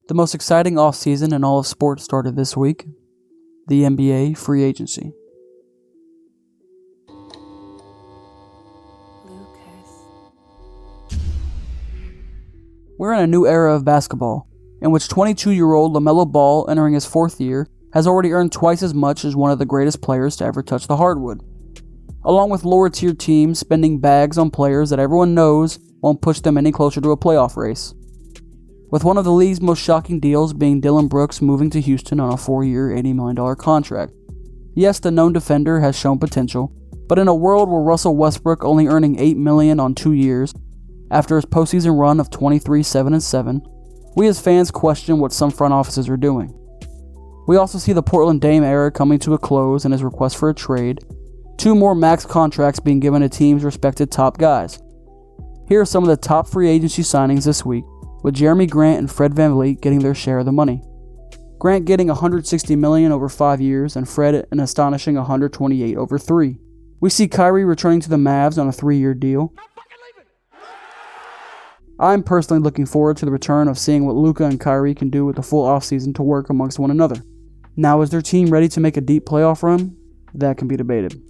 The most exciting offseason in all of sports started this week, the NBA free agency. We're in a new era of basketball, in which 22-year-old LaMelo Ball, entering his fourth year, has already earned twice as much as one of the greatest players to ever touch the hardwood. Along with lower-tier teams spending bags on players that everyone knows won't push them any closer to a playoff race. With one of the league's most shocking deals being Dillon Brooks moving to Houston on a 4-year, $80 million contract. Yes, the known defender has shown potential, but in a world where Russell Westbrook only earning $8 million on 2 years, after his postseason run of 23-7-7, we as fans question what some front offices are doing. We also see the Portland Dame era coming to a close and his request for a trade, 2 more max contracts being given to teams' respected top guys. Here are some of the top free agency signings this week, with Jeremy Grant and Fred VanVleet getting their share of the money. Grant getting $160 million over 5 years and Fred an astonishing $128 over 3. We see Kyrie returning to the Mavs on a 3-year deal. I'm personally looking forward to the return of seeing what Luka and Kyrie can do with the full offseason to work amongst one another. Now, is their team ready to make a deep playoff run? That can be debated.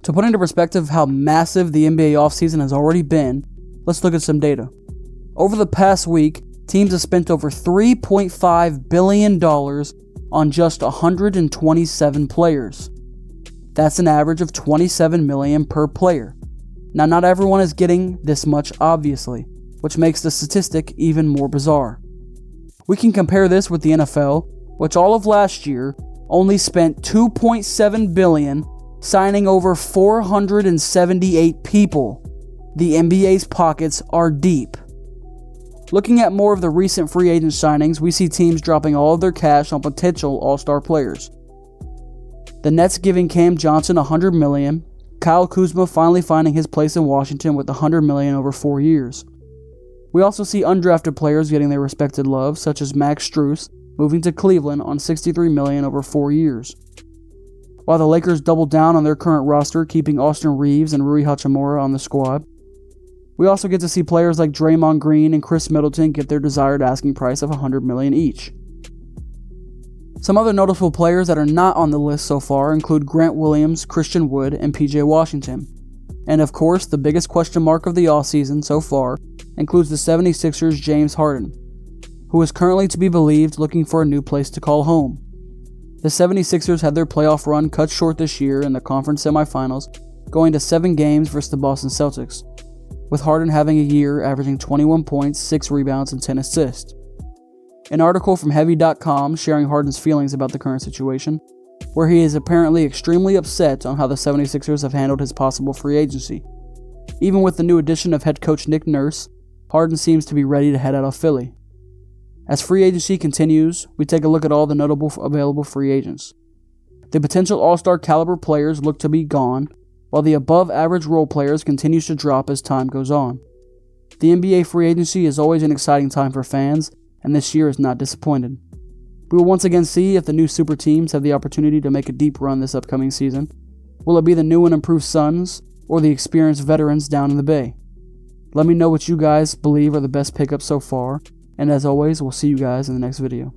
To put into perspective how massive the NBA offseason has already been, let's look at some data. Over the past week, teams have spent over $3.5 billion on just 127 players. That's an average of $27 million per player. Now, not everyone is getting this much, obviously, which makes the statistic even more bizarre. We can compare this with the NFL, which all of last year only spent $2.7 billion signing over 478 people. The NBA's pockets are deep. Looking at more of the recent free agent signings, we see teams dropping all of their cash on potential all-star players. The Nets giving Cam Johnson $100 million, Kyle Kuzma finally finding his place in Washington with $100 million over 4 years. We also see undrafted players getting their respected love, such as Max Strus moving to Cleveland on $63 million over 4 years. While the Lakers double down on their current roster, keeping Austin Reeves and Rui Hachimura on the squad. We also get to see players like Draymond Green and Chris Middleton get their desired asking price of $100 million each. Some other noticeable players that are not on the list so far include Grant Williams, Christian Wood, and PJ Washington. And of course, the biggest question mark of the offseason so far includes the 76ers' James Harden, who is currently to be believed looking for a new place to call home. The 76ers had their playoff run cut short this year in the conference semifinals, going to 7 games versus the Boston Celtics, with Harden having a year averaging 21 points, 6 rebounds, and 10 assists. An article from Heavy.com sharing Harden's feelings about the current situation, where he is apparently extremely upset on how the 76ers have handled his possible free agency. Even with the new addition of head coach Nick Nurse, Harden seems to be ready to head out of Philly. As free agency continues, we take a look at all the notable available free agents. The potential all-star caliber players look to be gone, while the above-average role players continues to drop as time goes on. The NBA free agency is always an exciting time for fans, and this year is not disappointed. We will once again see if the new super teams have the opportunity to make a deep run this upcoming season. Will it be the new and improved Suns, or the experienced veterans down in the Bay? Let me know what you guys believe are the best pickups so far, and as always, we'll see you guys in the next video.